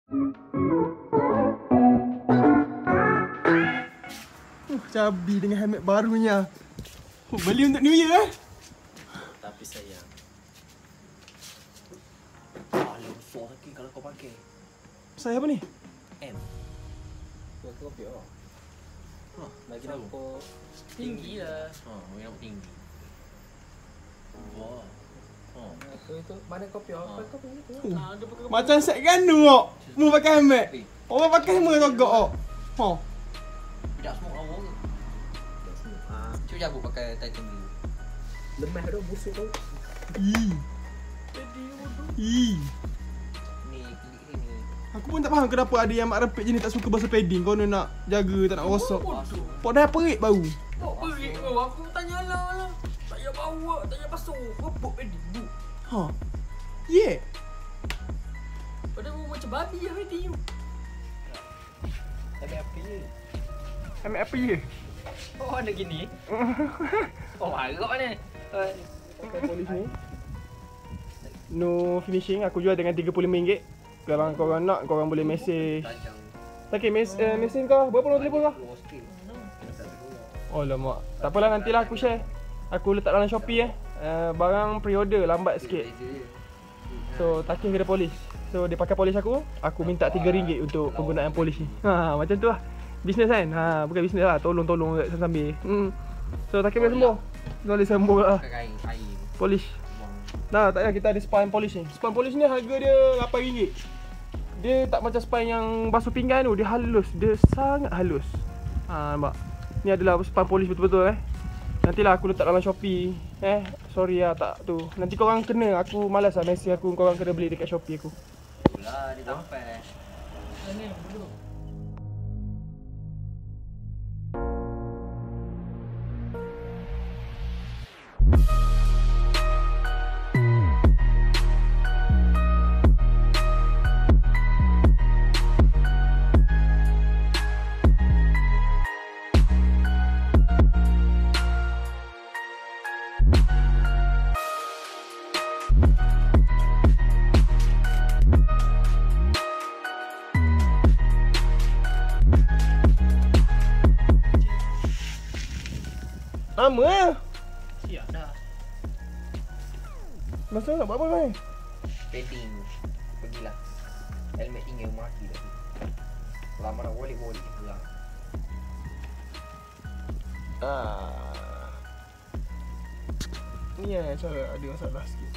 Chubby dengan helmet barunya. Beli untuk New Year Tapi sayang, besar lagi kalau kau pakai. Saya apa ni? M. Buat kopi oh. Bagi nampak tinggi lah. Bagi nampak tinggi. Wah. Itu mana kopi oh? Pakai kopi itu. Macam set gandu kok. Mu pakai helmet. Orang pakai semua togok kok. Tidak semua awak ke? Tidak semua. Cuba jago pakai Titan dulu. Lemah dah busuk kau. Ni aku pun tak faham kenapa ada yang mak repek jenis tak suka basuh padding. Kau nak jaga tak nak rosak. Pok dah perit bau. Pok perit bau. Aku tanya lah. Tak payah bawa, tak payah basuh. Pok padding bu. Yeah. Pada bau macam babi lah padding tu. Ambil apa ye? Oh ada gini. Oh harap ni. Pakai polis ni. No finishing, aku jual dengan RM35. Kalau korang nak, korang boleh mesej. Okay, mesej kau. Berapa nombor telefon kau? Oh lama. Tak apalah, nantilah aku share. Aku letak dalam Shopee barang pre-order lambat sikit. So takih kena polis. So dia pakai polis aku minta RM3 untuk penggunaan polis ni. Macam tu lah. Bisnes kan? Bukan bisnes lah, tolong-tolong sambil. So takih boleh sembuh. Boleh sembuh lah. Polis. Nah, tak payah, kita ada spine polish ni. Spine polish ni harga dia RM8. Dia tak macam spine yang basuh pinggan tu, dia halus, dia sangat halus. Nampak. Ni adalah spine polish betul-betul Nantilah aku letak dalam Shopee. Sorry lah tak tu. Nanti korang kena, aku malas lah mesej aku, korang kena beli dekat Shopee aku. Itulah dia sampai. Ni dulu. Lama lah. Siap dah. Masa nak buat apa ni? Padding. Pergilah. Helmet tinggal mati tadi. Lama nak boleh-boleh pulang. Ni cara ada masalah sikit.